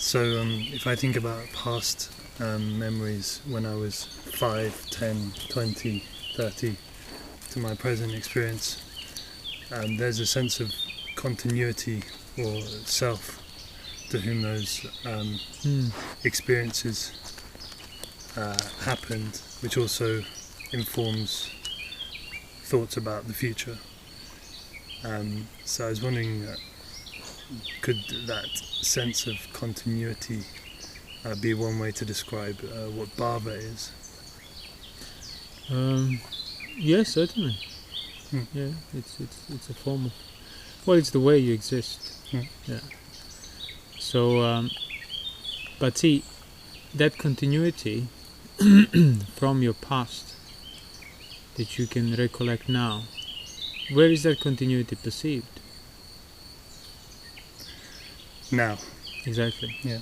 So if I think about past memories when I was 5, 10, 20, 30 to my present experience, there's a sense of continuity or self to whom those experiences happened, which also informs thoughts about the future. So I was wondering, could that sense of continuity be one way to describe what bhava is? Yes, certainly. Yeah, it's a form of, well, it's the way you exist. Yeah. So, but see, that continuity from your past that you can recollect now, where is that continuity perceived? Now. Exactly. Yeah.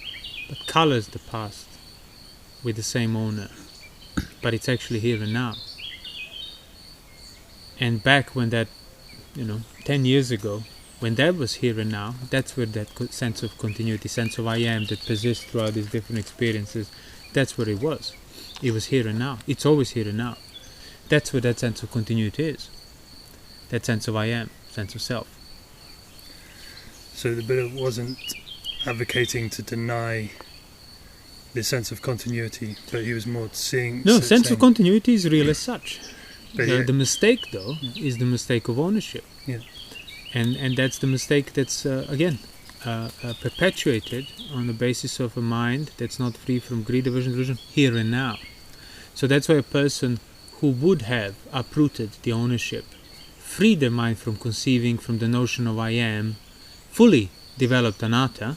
But colors the past with the same owner, but it's actually here and now. And back when that, 10 years ago, when that was here and now, that's where that sense of continuity, sense of I am that persists throughout these different experiences, that's where it was. It was here and now. It's always here and now. That's where that sense of continuity is. That sense of I am, sense of self. So the Buddha wasn't advocating to deny the sense of continuity, but he was more seeing... No, sense of continuity is real as such. But the mistake, though, is the mistake of ownership. Yeah. And that's the mistake that's, again, perpetuated on the basis of a mind that's not free from greed, aversion, delusion, here and now. So that's why a person who would have uprooted the ownership, freed their mind from conceiving from the notion of I am, fully developed anatta,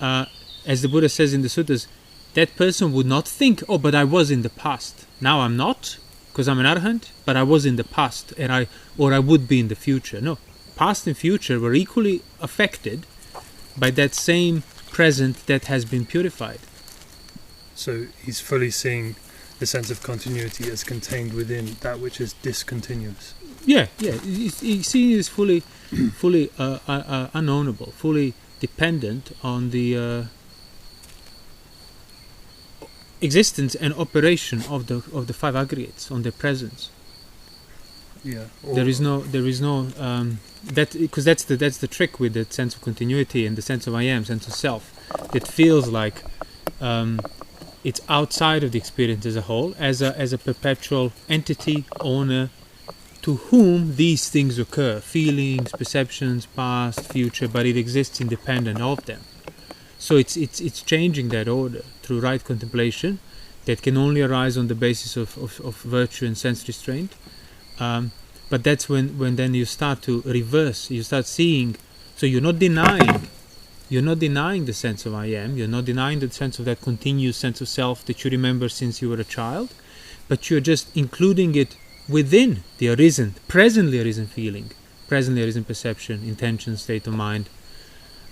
as the Buddha says in the suttas, that person would not think, oh, but I was in the past. Now I'm not, because I'm an arahant, but I was in the past, or I would be in the future. No, past and future were equally affected by that same present that has been purified. So he's fully seeing the sense of continuity as contained within that which is discontinuous. Yeah. He's seeing it as fully unownable, fully dependent on the existence and operation of the five aggregates, on their presence. Yeah. There is no that, because that's the trick with the sense of continuity and the sense of I am, sense of self. It feels like it's outside of the experience as a whole, as a perpetual entity, owner, to whom these things occur, feelings, perceptions, past, future, but it exists independent of them. So it's changing that order through right contemplation that can only arise on the basis of virtue and sense restraint. But that's when then you start to reverse, you start seeing, so you're not denying the sense of I am, you're not denying the sense of that continuous sense of self that you remember since you were a child, but you're just including it within the arisen, presently arisen feeling, presently arisen perception, intention, state of mind.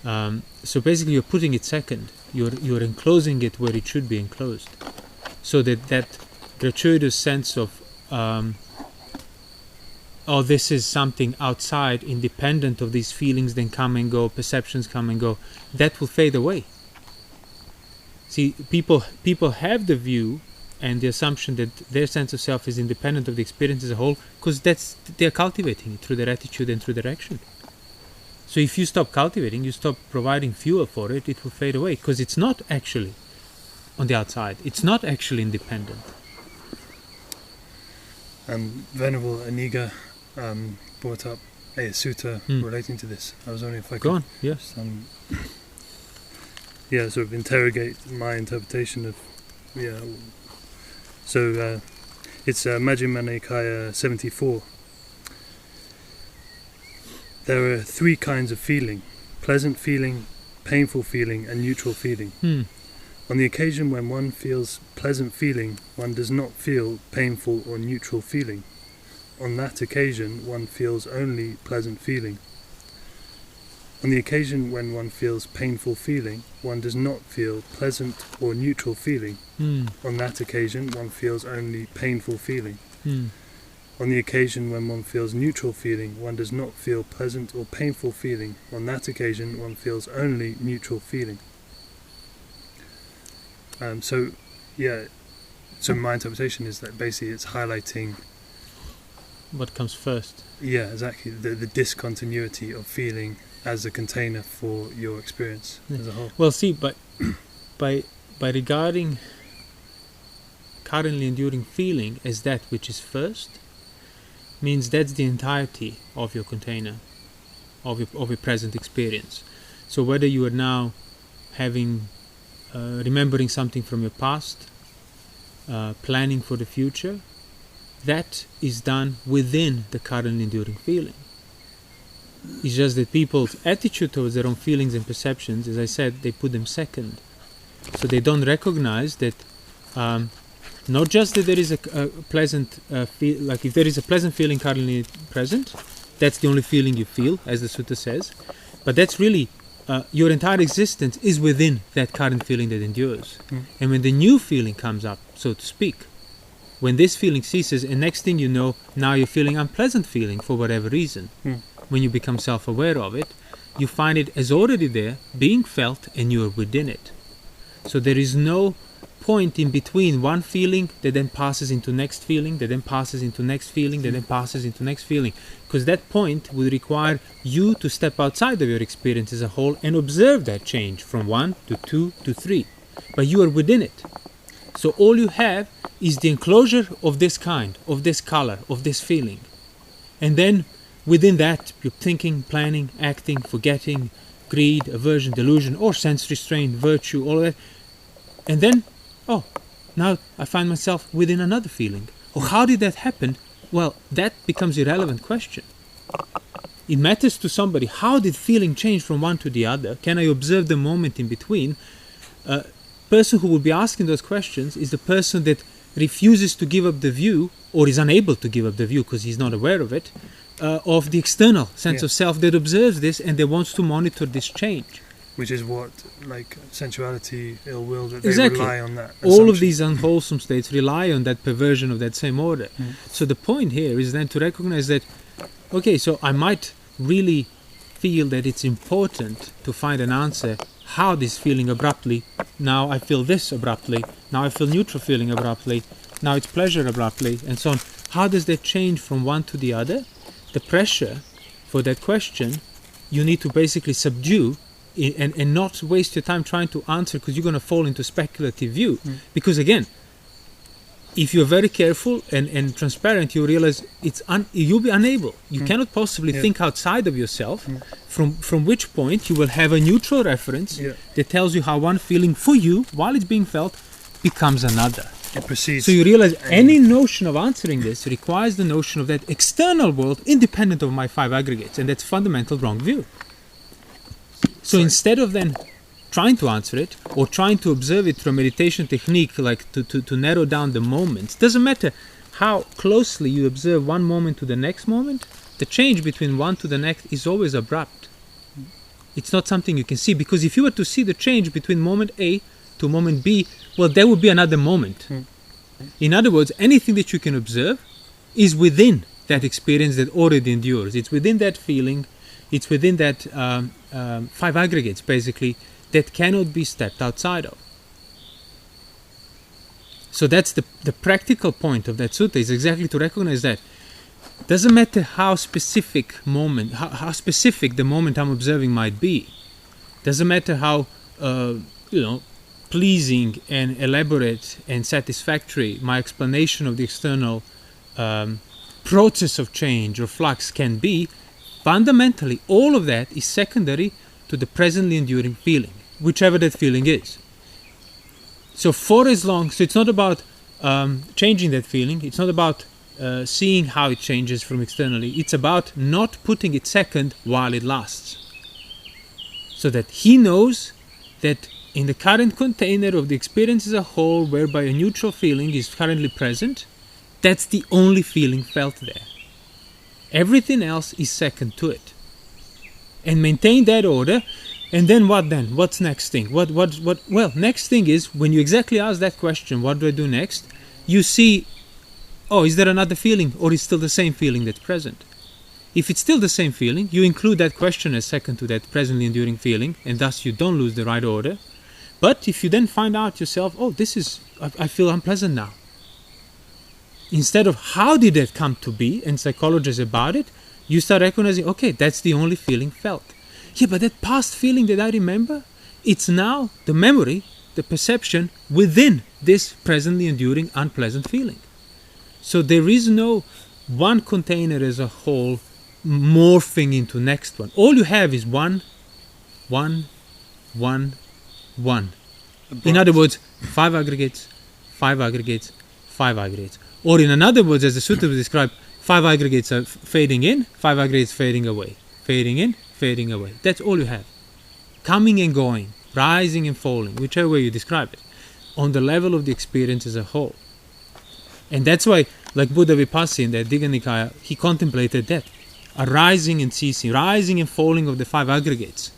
So basically you're putting it second, you're enclosing it where it should be enclosed, so that gratuitous sense of this is something outside, independent of these feelings, then come and go, perceptions come and go, that will fade away. See, people have the view and the assumption that their sense of self is independent of the experience as a whole, because they're cultivating it through their attitude and through their action. So if you stop cultivating, you stop providing fuel for it, it will fade away, because it's not actually on the outside, it's not actually independent. Venerable Aniga brought up a sutta relating to this. I was wondering if I could go on. Yes. Sort of interrogate my interpretation of So it's Majjhima Nikaya 74. There are three kinds of feeling: pleasant feeling, painful feeling, and neutral feeling. On the occasion when one feels pleasant feeling, one does not feel painful or neutral feeling. On that occasion, one feels only pleasant feeling. On the occasion when one feels painful feeling, one does not feel pleasant or neutral feeling. On that occasion, one feels only painful feeling. On the occasion when one feels neutral feeling, one does not feel pleasant or painful feeling. On that occasion, one feels only neutral feeling. So my interpretation is that basically it's highlighting what comes first. Yeah, exactly. The discontinuity of feeling as a container for your experience as a whole. Well, see, but by regarding currently enduring feeling as that which is first, means that's the entirety of your container, of your present experience. So whether you are now having remembering something from your past, planning for the future, that is done within the currently enduring feeling. It's just that people's attitude towards their own feelings and perceptions, as I said, they put them second. So they don't recognize that not just that there is a pleasant like if there is a pleasant feeling currently present, that's the only feeling you feel, as the sutta says, but that's really your entire existence is within that current feeling that endures. And when the new feeling comes up, so to speak, when this feeling ceases, and next thing you know, now you're feeling unpleasant feeling for whatever reason. When you become self-aware of it, you find it as already there, being felt, and you are within it. So there is no point in between one feeling that then passes into next feeling, that then passes into next feeling, that then passes into next feeling. Because that point would require you to step outside of your experience as a whole and observe that change from 1 to 2 to 3. But you are within it. So all you have is the enclosure of this kind, of this color, of this feeling. And then within that, you're thinking, planning, acting, forgetting, greed, aversion, delusion, or sense restraint, virtue, all of that. And then, now I find myself within another feeling. How did that happen? Well, that becomes an irrelevant question. It matters to somebody, how did feeling change from one to the other? Can I observe the moment in between? Person who will be asking those questions is the person that refuses to give up the view, or is unable to give up the view because he's not aware of it, of the external sense of self that observes this and that wants to monitor this change. Which is what, like sensuality, ill will, that they exactly. rely on that. All of these unwholesome states rely on that perversion of that same order. So the point here is then to recognize that, okay, so I might really feel that it's important to find an answer. How this feeling abruptly, now I feel this abruptly, now I feel neutral feeling abruptly, now it's pleasure abruptly, and so on. How does that change from one to the other? The pressure for that question you need to basically subdue and not waste your time trying to answer, because you're going to fall into speculative view. Because again, if you're very careful and transparent, you realize you'll be unable. You cannot possibly think outside of yourself, from which point you will have a neutral reference that tells you how one feeling for you, while it's being felt, becomes another. It proceeds. So you realize any notion of answering this requires the notion of that external world independent of my 5 aggregates, and that's fundamental wrong view. So instead of then trying to answer it, or trying to observe it through a meditation technique, like to narrow down the moments, doesn't matter how closely you observe one moment to the next moment, the change between one to the next is always abrupt. It's not something you can see, because if you were to see the change between moment A to moment B, well, there would be another moment. In other words, anything that you can observe is within that experience that already endures. It's within that feeling, it's within that 5 aggregates, basically, that cannot be stepped outside of. So that's the practical point of that sutta, is exactly to recognize that doesn't matter how specific how specific the moment I'm observing might be. Doesn't matter how pleasing and elaborate and satisfactory my explanation of the external process of change or flux can be. Fundamentally, all of that is secondary to the presently enduring feeling, whichever that feeling is. So so it's not about changing that feeling, it's not about seeing how it changes from externally, it's about not putting it second while it lasts. So that he knows that in the current container of the experience as a whole, whereby a neutral feeling is currently present, that's the only feeling felt there. Everything else is second to it. And maintain that order. And then what then? What's next thing? Well, next thing is, when you exactly ask that question, what do I do next? You see, is there another feeling, or is still the same feeling that's present? If it's still the same feeling, you include that question as second to that presently enduring feeling, and thus you don't lose the right order. But if you then find out yourself, oh, I feel unpleasant now. Instead of how did that come to be and psychologize about it, you start recognizing, okay, that's the only feeling felt. Yeah, but that past feeling that I remember, it's now the memory, the perception within this presently enduring unpleasant feeling. So there is no one container as a whole morphing into next one. All you have is one. In other words, 5 aggregates, 5 aggregates, 5 aggregates. Or in another words, as the sutta will describe, 5 aggregates are fading in, 5 aggregates fading away. Fading in, fading away. That's all you have. Coming and going, rising and falling, whichever way you describe it, on the level of the experience as a whole. And that's why, like Buddha Vipassana in the Digha Nikaya, he contemplated that. A rising and ceasing, rising and falling of the 5 aggregates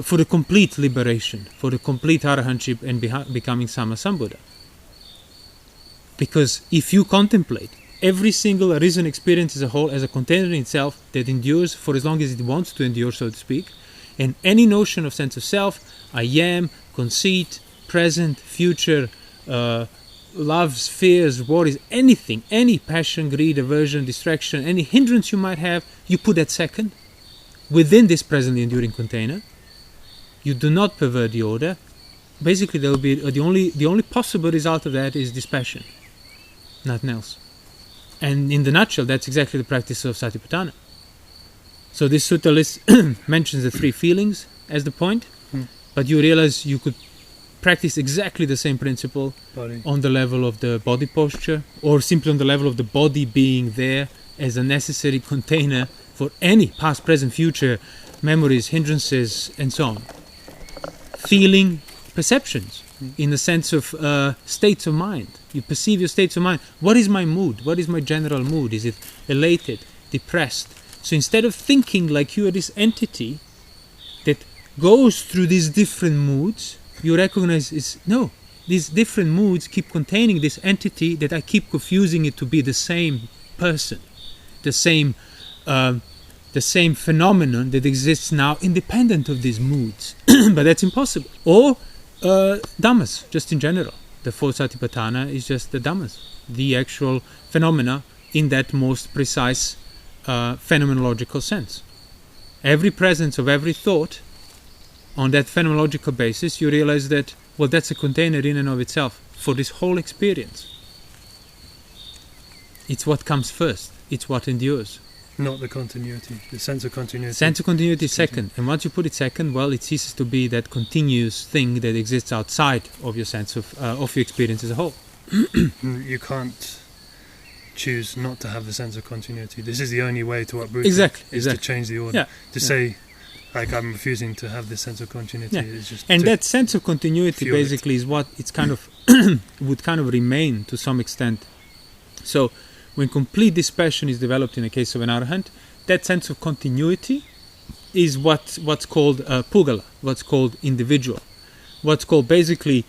for the complete liberation, for the complete arahantship and becoming Sama Sambuddha. Because if you contemplate every single arisen experience as a whole as a container in itself that endures for as long as it wants to endure, so to speak, and any notion of sense of self, I am, conceit, present, future, loves, fears, worries, anything, any passion, greed, aversion, distraction, any hindrance you might have, you put that second within this presently enduring container. You do not pervert the order. Basically, there will be the only possible result of that is dispassion, nothing else. And in the nutshell, that's exactly the practice of satipatthana. So this sutta list mentions the 3 feelings as the point, but you realize you could practice exactly the same principle on the level of the body posture, or simply on the level of the body being there as a necessary container for any past, present, future memories, hindrances, and so on. Feeling perceptions in the sense of states of mind. You perceive your states of mind. What is my mood? What is my general mood? Is it elated, depressed? So instead of thinking like you are this entity that goes through these different moods, you recognize these different moods keep containing this entity that I keep confusing it to be the same person, the same phenomenon that exists now independent of these moods. But that's impossible. Or Dhammas, just in general. The 4 satipatthana is just the Dhammas, the actual phenomena in that most precise phenomenological sense. Every presence of every thought, on that phenomenological basis, you realize that, well, that's a container in and of itself for this whole experience. It's what comes first. It's what endures. Not the continuity, the sense of continuity. Sense of continuity is second. And once you put it second, well, it ceases to be that continuous thing that exists outside of your sense of your experience as a whole. You can't choose not to have the sense of continuity. This is the only way to uproot exactly. to change the order. Yeah. Say, like, I'm refusing to have this sense of continuity. Is just and that sense of continuity basically is what it's kind of would kind of remain to some extent. So when complete dispassion is developed in the case of an arahant, that sense of continuity is what's called pugala, what's called individual, what's called basically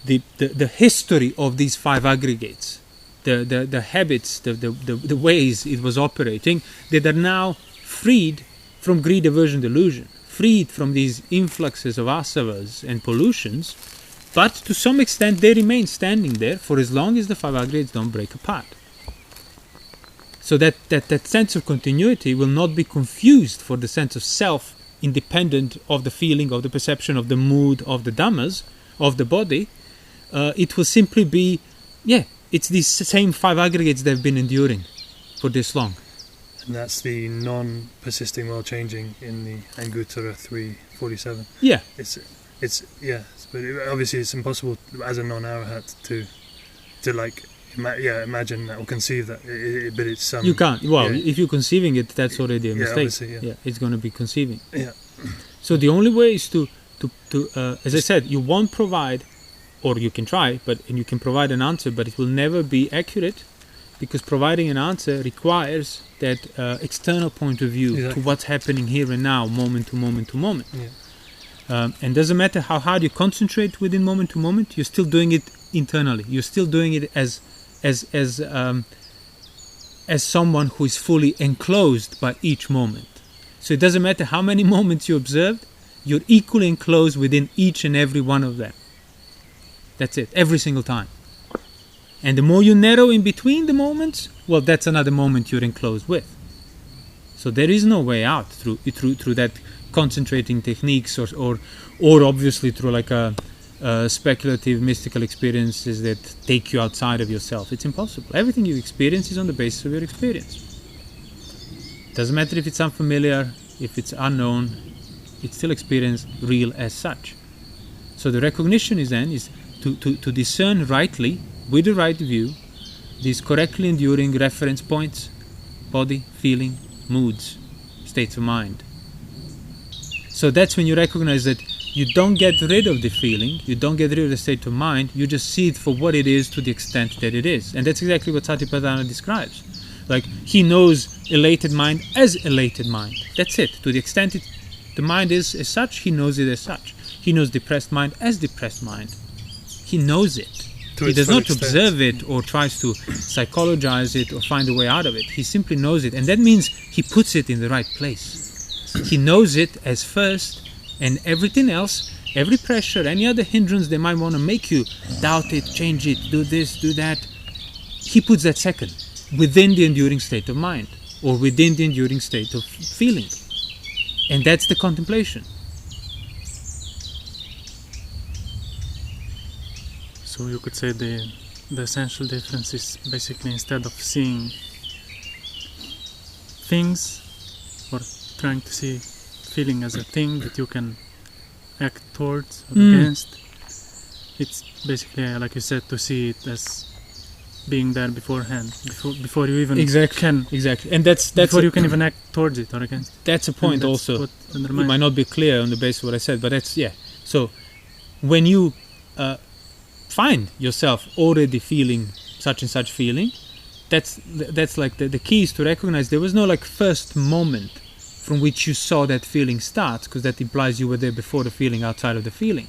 the history of these 5 aggregates, the habits, the ways it was operating, that are now freed from greed, aversion, delusion, freed from these influxes of asavas and pollutions, but to some extent they remain standing there for as long as the 5 aggregates don't break apart. So that sense of continuity will not be confused for the sense of self, independent of the feeling, of the perception, of the mood, of the dhammas, of the body. It will simply be, it's these same 5 aggregates that have been enduring for this long. And that's the non-persisting world changing in the Anguttara 347. Yeah. But obviously it's impossible as a non-arahat to like imagine that or conceive that, but it's you can't. Well, if you're conceiving it, that's already a mistake. It's going to be conceiving. Yeah. So the only way is to as I said, you won't provide, or you can try, and you can provide an answer, but it will never be accurate, because providing an answer requires that external point of view to what's happening here and now, moment to moment to moment. Yeah. And doesn't matter how hard you concentrate within moment to moment, you're still doing it internally. You're still doing it as someone who is fully enclosed by each moment. So it doesn't matter how many moments you observed, You're equally enclosed within each and every one of them. That's it, every single time. And the more you narrow in between the moments, well, that's another moment you're enclosed with. So there is no way out through that concentrating techniques, or obviously through like a speculative mystical experiences that take you outside of yourself. It's impossible. Everything you experience is on the basis of your experience. Doesn't matter if it's unfamiliar, if it's unknown, it's still experience real as such. So the recognition is to discern rightly, with the right view, these correctly enduring reference points, body, feeling, moods, states of mind. So that's when you recognize that you don't get rid of the feeling, you don't get rid of the state of mind, you just see it for what it is to the extent that it is. And that's exactly what Satipatthana describes. Like, he knows elated mind as elated mind. That's it. To the extent the mind is as such, he knows it as such. He knows depressed mind as depressed mind. He knows it. He does not observe it or tries to psychologize it or find a way out of it. He simply knows it. And that means he puts it in the right place. He knows it as first, and everything else, every pressure, any other hindrance they might want to make you doubt it, change it, do this, do that, he puts that second, within the enduring state of mind, or within the enduring state of feeling. And that's the contemplation. So you could say the essential difference is basically, instead of seeing things or trying to see feeling as a thing that you can act towards or against, it's basically, like you said, to see it as being there beforehand, before you even can. Exactly. And that's before you can even act towards it or against it. That's a point also. It might not be clear on the basis of what I said, but that's, yeah. So when you find yourself already feeling such and such feeling, that's like the key is to recognize there was no like first moment from which you saw that feeling start, because that implies you were there before the feeling, outside of the feeling.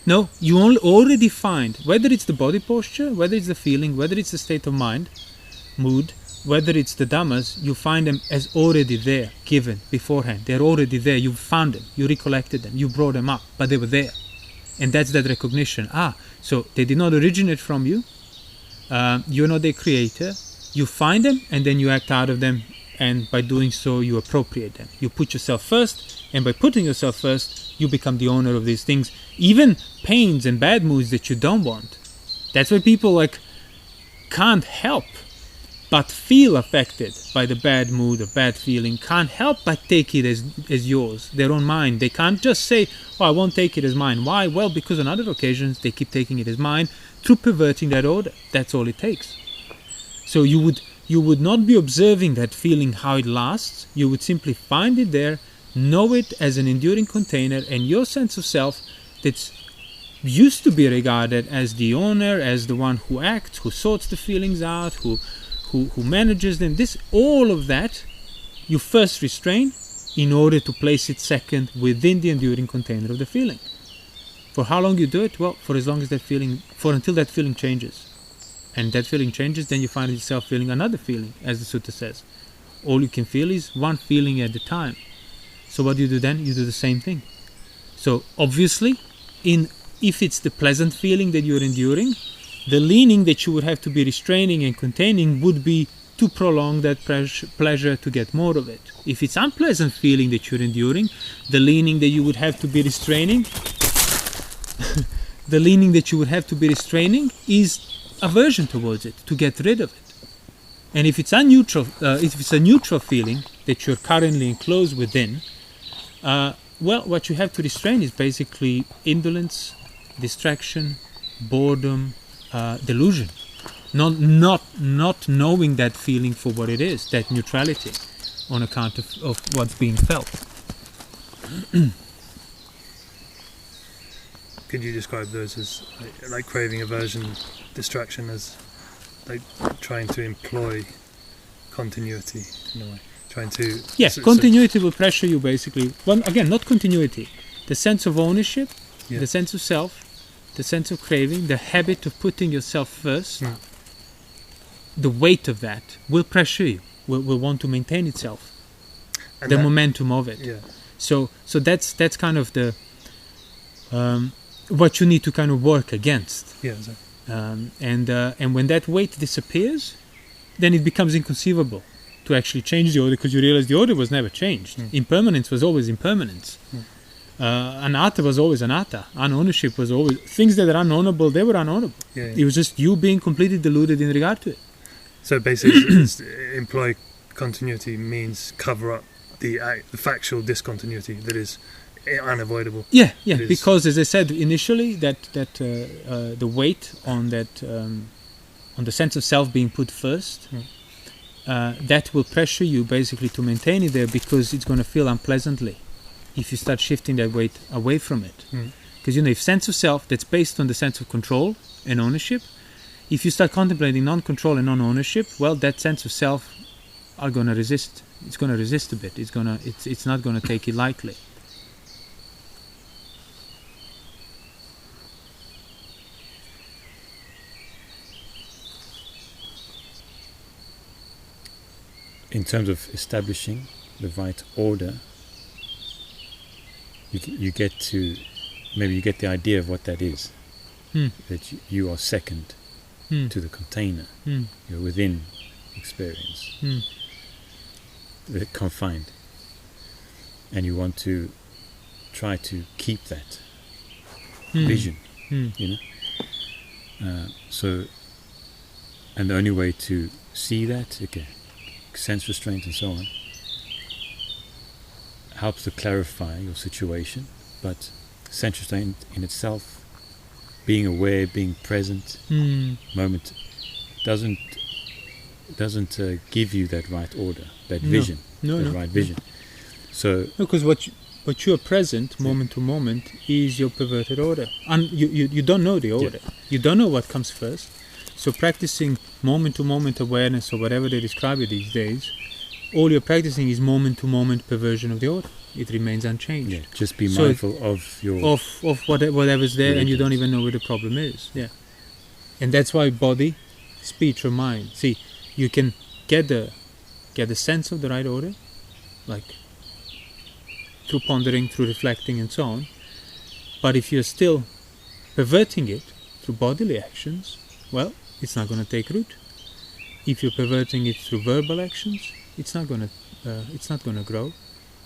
No, you already find, whether it's the body posture, whether it's the feeling, whether it's the state of mind, mood, whether it's the dhammas, you find them as already there, given beforehand. They're already there. You found them, you recollected them, you brought them up, but they were there. And that's that recognition. So they did not originate from you. You're not their creator. You find them, and then you act out of them. And by doing so, you appropriate them. You put yourself first, and by putting yourself first, you become the owner of these things. Even pains and bad moods that you don't want. That's why people like can't help but feel affected by the bad mood or bad feeling. Can't help but take it as yours, their own mind. They can't just say, "Oh, I won't take it as mine." Why? Well, because on other occasions they keep taking it as mine through perverting that order. That's all it takes. So you would not be observing that feeling, how it lasts. You would simply find it there, know it as an enduring container, and your sense of self that's used to be regarded as the owner, as the one who acts, who sorts the feelings out, who manages them. All of that you first restrain in order to place it second within the enduring container of the feeling. For how long you do it? Well, for as long as until that feeling changes. And that feeling changes, then you find yourself feeling another feeling, as the sutta says. All you can feel is one feeling at a time. So what do you do then? You do the same thing. So obviously, if it's the pleasant feeling that you're enduring, the leaning that you would have to be restraining and containing would be to prolong that pleasure to get more of it. If it's unpleasant feeling that you're enduring, the leaning that you would have to be restraining is aversion towards it, to get rid of it. And if it's a neutral feeling that you're currently enclosed within, well, what you have to restrain is basically indolence, distraction, boredom, delusion. Not knowing that feeling for what it is, that neutrality, on account of what's being felt. Could you describe those as like craving, aversion, distraction, as like trying to employ continuity in a way? Trying to... Yeah, continuity will pressure you basically. Well, again, not continuity. The sense of ownership, the sense of self, the sense of craving, the habit of putting yourself first, the weight of that will pressure you, will want to maintain itself. And the momentum of it. Yeah. So that's kind of the what you need to kind of work against. Yeah, exactly. And when that weight disappears, then it becomes inconceivable to actually change the order, because you realize the order was never changed. Impermanence was always impermanence. Anatta was always anatta. Unownership was always... Things that are unownable, they were unownable. Yeah. It was just you being completely deluded in regard to it. So basically, employ continuity means cover up the factual discontinuity that is unavoidable. Yeah, because as I said initially, that the weight on that on the sense of self being put first, that will pressure you basically to maintain it there, because it's going to feel unpleasantly if you start shifting that weight away from it. Because if sense of self that's based on the sense of control and ownership, if you start contemplating non-control and non-ownership, well, that sense of self are going to resist. It's going to resist a bit. It's not going to take it lightly. In terms of establishing the right order, you get the idea of what that is. That you are second to the container. You're within experience. They're confined. And you want to try to keep that vision. So, and the only way to see that, sense restraint and so on, helps to clarify your situation, but sense restraint in itself, being aware, being present, moment, doesn't give you that right order, that vision, right vision. So because what you are present moment to moment is your perverted order, and you don't know the order. You don't know what comes first. So practicing moment to moment awareness, or whatever they describe it these days, all you're practicing is moment to moment perversion of the order. It remains unchanged. Just be mindful of your of whatever's there, and you don't even know where the problem is. And that's why body, speech, or mind. See, you can get the sense of the right order, like through pondering, through reflecting, and so on. But if you're still perverting it through bodily actions, well, it's not going to take root. If you're perverting it through verbal actions, it's not going to grow.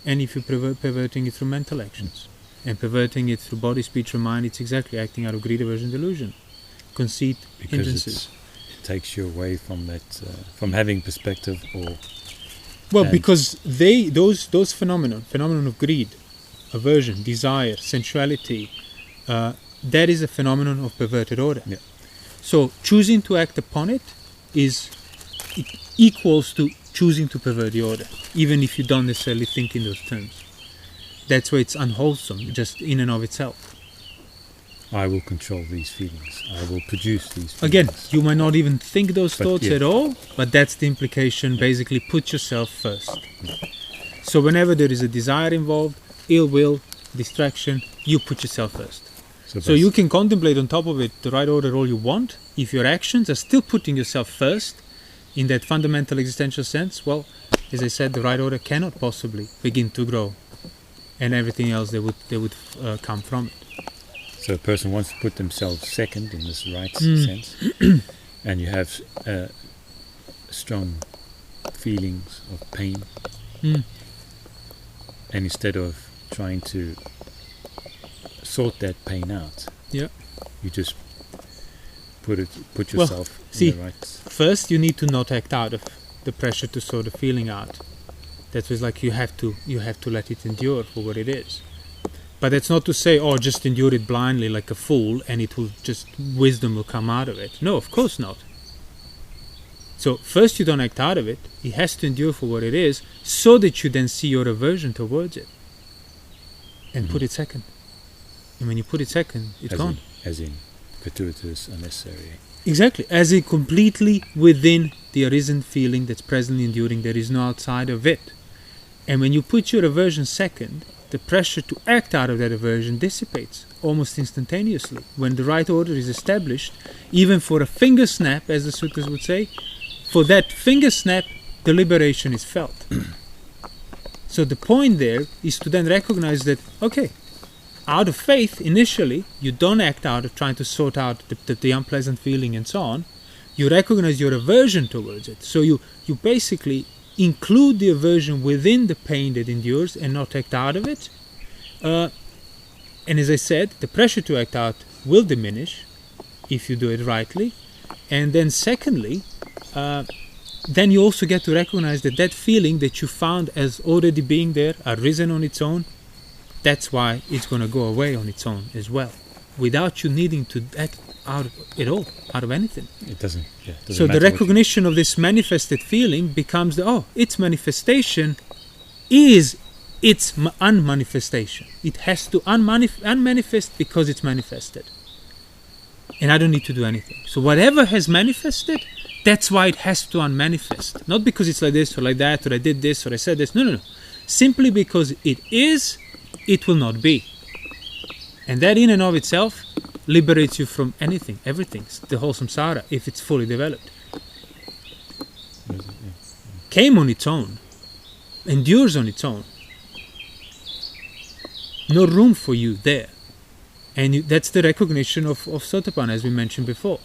And if you're perverting it through mental actions, and perverting it through body, speech, or mind, it's exactly acting out of greed, aversion, delusion, conceit, hindrances. It takes you away from that, from having perspective, or because those phenomenon of greed, aversion, desire, sensuality, that is a phenomenon of perverted order. So choosing to act upon it equals to choosing to pervert the order, even if you don't necessarily think in those terms. That's why it's unwholesome, just in and of itself. I will control these feelings. I will produce these feelings. Again, you might not even think those thoughts at all, but that's the implication. Basically, put yourself first. So whenever there is a desire involved, ill will, distraction, you put yourself first. So you can contemplate on top of it the right order all you want. If your actions are still putting yourself first, in that fundamental existential sense, well, as I said, the right order cannot possibly begin to grow, and everything else they would come from it. So a person wants to put themselves second in this right sense, and you have strong feelings of pain, and instead of trying to sort that pain out, you just put yourself in the right. First you need to not act out of the pressure to sort the feeling out. That was like you have to let it endure for what it is. But that's not to say, just endure it blindly like a fool, and wisdom will come out of it. No, of course not. So first you don't act out of it. It has to endure for what it is, so that you then see your aversion towards it, and put it second. And when you put it second, it's gone. As in gratuitous, unnecessary. Exactly. As in completely within the arisen feeling that's presently enduring, there is no outside of it. And when you put your aversion second, the pressure to act out of that aversion dissipates almost instantaneously. When the right order is established, even for a finger snap, as the sutras would say, for that finger snap, the liberation is felt. So the point there is to then recognize that, okay, out of faith, initially, you don't act out of trying to sort out the unpleasant feeling and so on. You recognize your aversion towards it. So you basically include the aversion within the pain that endures and not act out of it. And as I said, the pressure to act out will diminish if you do it rightly. And then secondly, then you also get to recognize that feeling that you found as already being there, arisen on its own, that's why it's going to go away on its own as well, without you needing to act out at all, out of anything. It doesn't So the recognition of this manifested feeling becomes its manifestation is its unmanifestation. It has to unmanifest because it's manifested. And I don't need to do anything. So whatever has manifested, that's why it has to unmanifest. Not because it's like this or like that, or I did this or I said this. No. Simply because it is, it will not be. And that in and of itself liberates you from anything, everything, the whole samsara, if it's fully developed. Came on its own, endures on its own. No room for you there. And that's the recognition of satipatthana, as we mentioned before.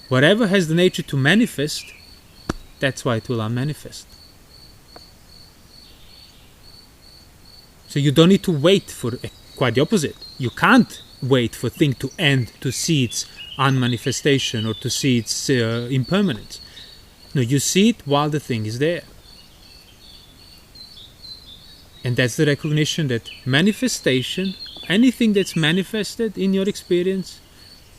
Whatever has the nature to manifest, that's why it will unmanifest. So you don't need to wait for, quite the opposite. You can't wait for thing to end to see its unmanifestation or to see its impermanence. No, you see it while the thing is there. And that's the recognition that manifestation, anything that's manifested in your experience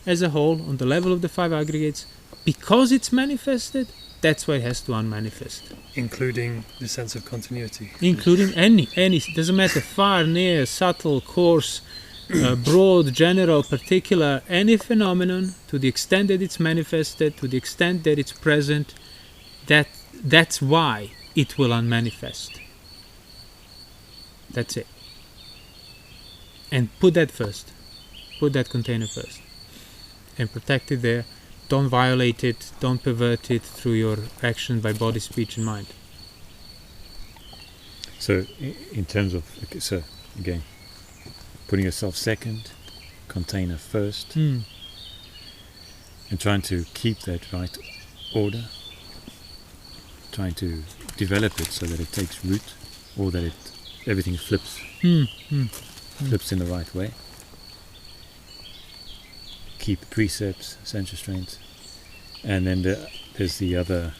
as a whole on the level of the five aggregates, because it's manifested, that's why it has to unmanifest. Including the sense of continuity. Including any, it doesn't matter, far, near, subtle, coarse, broad, general, particular, any phenomenon, to the extent that it's manifested, to the extent that it's present, that's why it will unmanifest. That's it. And put that first. Put that container first. And protect it there. Don't violate it. Don't pervert it through your action by body, speech and mind. So in terms of, so again, putting yourself second, container first, and trying to keep that right order, trying to develop it so that it takes root, or that everything flips flips in the right way. Keep precepts, sense restraints, and then there's the other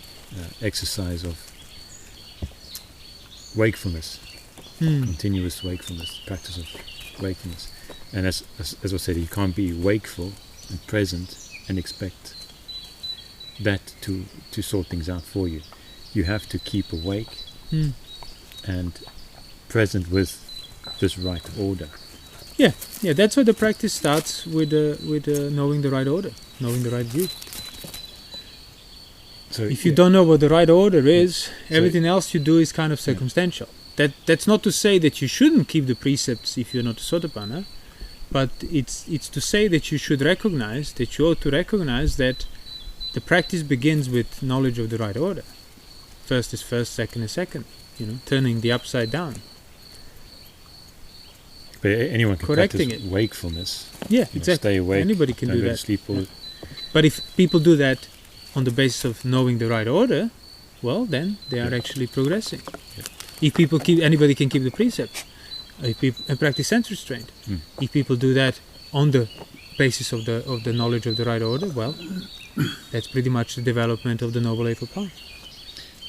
exercise of wakefulness, continuous wakefulness, practice of wakefulness. And as I said, you can't be wakeful and present and expect that to sort things out for you. You have to keep awake and present with this right order. Yeah, that's where the practice starts with knowing the right order, knowing the right view. So if you don't know what the right order is, everything else you do is kind of circumstantial. That's not to say that you shouldn't keep the precepts if you're not a satipatthana, but it's to say that you should recognize, that you ought to recognize that the practice begins with knowledge of the right order. First is first, second is second. Turning the upside down. But anyone can correcting practice it. Wakefulness. Yeah, exactly. Stay awake. Anybody can do go that. To sleep But if people do that on the basis of knowing the right order, well, then they are actually progressing. Yeah. If anybody can keep the precepts, and practice sense restraint. If people do that on the basis of the knowledge of the right order, well, that's pretty much the development of the Noble Eightfold Path.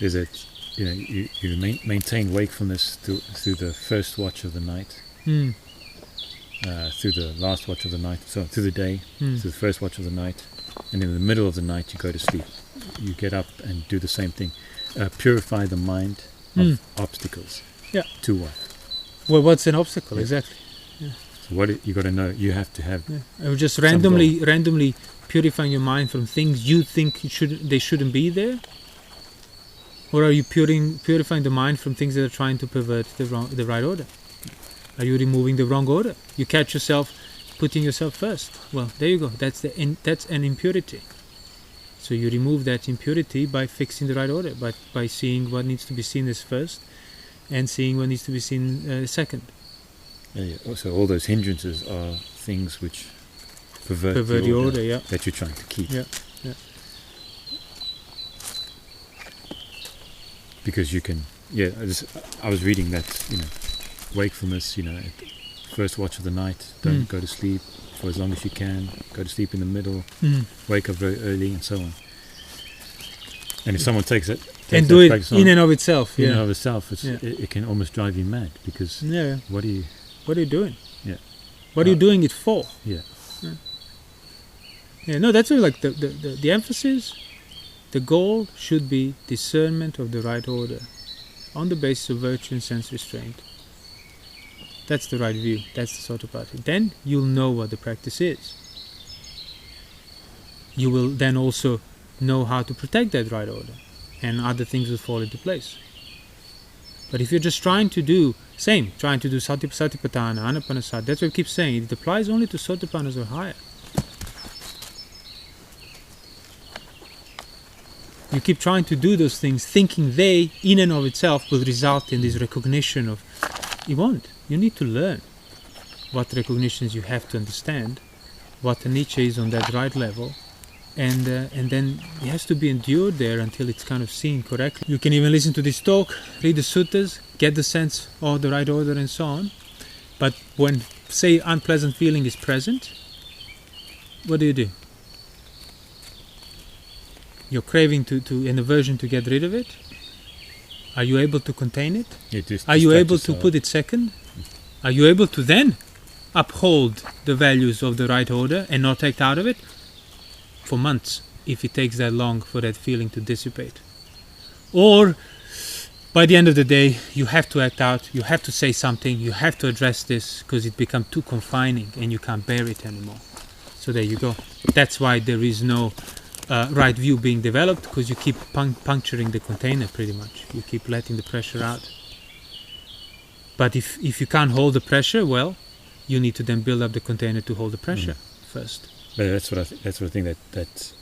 Is it? You maintain wakefulness through the first watch of the night, through the last watch of the night, so through the day, through the first watch of the night, and in the middle of the night you go to sleep. You get up and do the same thing. Purify the mind of obstacles. Yeah. To what? Well, what's an obstacle exactly? Yeah. So what you got to know, you have to have. Or just randomly purifying your mind from things you think they shouldn't be there. Or are you purifying the mind from things that are trying to pervert the right order? Are you removing the wrong order? You catch yourself putting yourself first. Well, there you go. That's an impurity. So you remove that impurity by fixing the right order, by seeing what needs to be seen as first, and seeing what needs to be seen second. So all those hindrances are things which pervert the order, that you're trying to keep. Yeah. Because you can, I was reading that, wakefulness, at first watch of the night, don't go to sleep for as long as you can, go to sleep in the middle, wake up very early, and so on. And if someone takes it and do it in and of itself, in and of itself, it can almost drive you mad, because what are you doing? Yeah. What are you doing it for? Yeah. Yeah, no, that's really like the emphasis. The goal should be discernment of the right order on the basis of virtue and sense restraint. That's the right view. That's the satipatthana. Then you'll know what the practice is. You will then also know how to protect that right order, and other things will fall into place. But if you're just trying to do satipatthana, anapanasati, that's what we keep saying. It applies only to sotapannas or higher. You keep trying to do those things, thinking they, in and of itself, will result in this recognition of... You won't. You need to learn what recognitions you have to understand, what anicca is on that right level, and then it has to be endured there until it's kind of seen correctly. You can even listen to this talk, read the suttas, get the sense of the right order and so on. But when, say, unpleasant feeling is present, what do? You're craving to an aversion to get rid of it. Are you able to contain it? Are you able to put it second? Are you able to then uphold the values of the right order and not act out of it? For months, if it takes that long for that feeling to dissipate. Or by the end of the day, you have to act out, you have to say something, you have to address this because it becomes too confining and you can't bear it anymore. So there you go. That's why there is no right view being developed, because you keep puncturing the container pretty much. You keep letting the pressure out. But if you can't hold the pressure, well, you need to then build up the container to hold the pressure first. But that's what I think that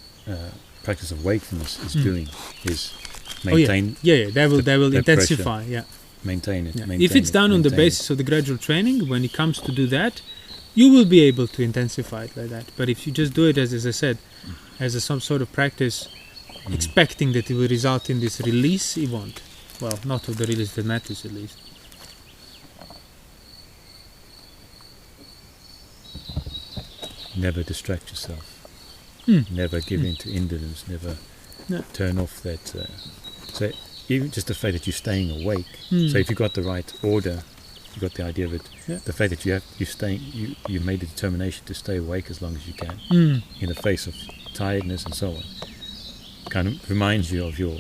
practice of wakefulness is doing, is maintain. That will intensify. Pressure. Maintain it. Yeah. Maintain if it's done on the basis of the gradual training, when it comes to do that, you will be able to intensify it like that. But if you just do it as I said, as some sort of practice, expecting that it will result in this release, it won't. Well, not of the release that matters, at least. Never distract yourself. Never give in to indolence. Never turn off that. So even just the fact that you're staying awake. So if you got the right order, you got the idea of it. Yeah. The fact that you made the determination to stay awake as long as you can, in the face of tiredness and so on, kind of reminds you of your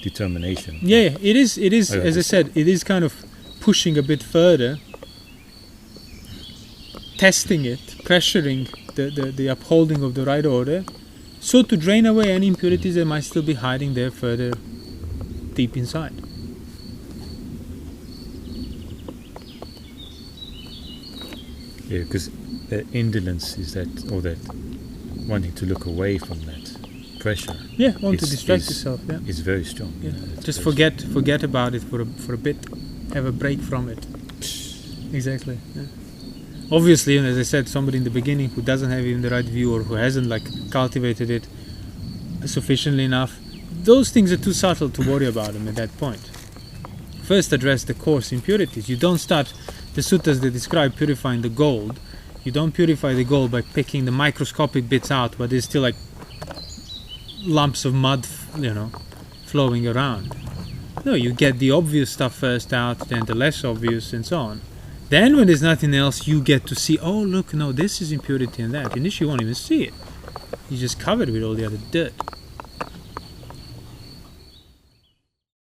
determination. Yeah, it is. As I said, it is kind of pushing a bit further, testing it, pressuring the upholding of the right order, so to drain away any impurities that might still be hiding there further deep inside. Yeah, because the indolence is that, or that wanting to look away from that pressure. Yeah, want to distract yourself. Yeah, it's very strong. Yeah. Just forget about it for a bit. Have a break from it. Exactly. Yeah. Obviously, as I said, somebody in the beginning who doesn't have even the right view, or who hasn't cultivated it sufficiently enough, those things are too subtle to worry about them at that point. First, address the coarse impurities. You don't start the suttas that describe purifying the gold. You don't purify the gold by picking the microscopic bits out, but there's still like lumps of mud, flowing around. No, you get the obvious stuff first out, then the less obvious, and so on. Then when there's nothing else, you get to see, oh look, no, this is impurity and that. Initially you won't even see it. You just cover it with all the other dirt.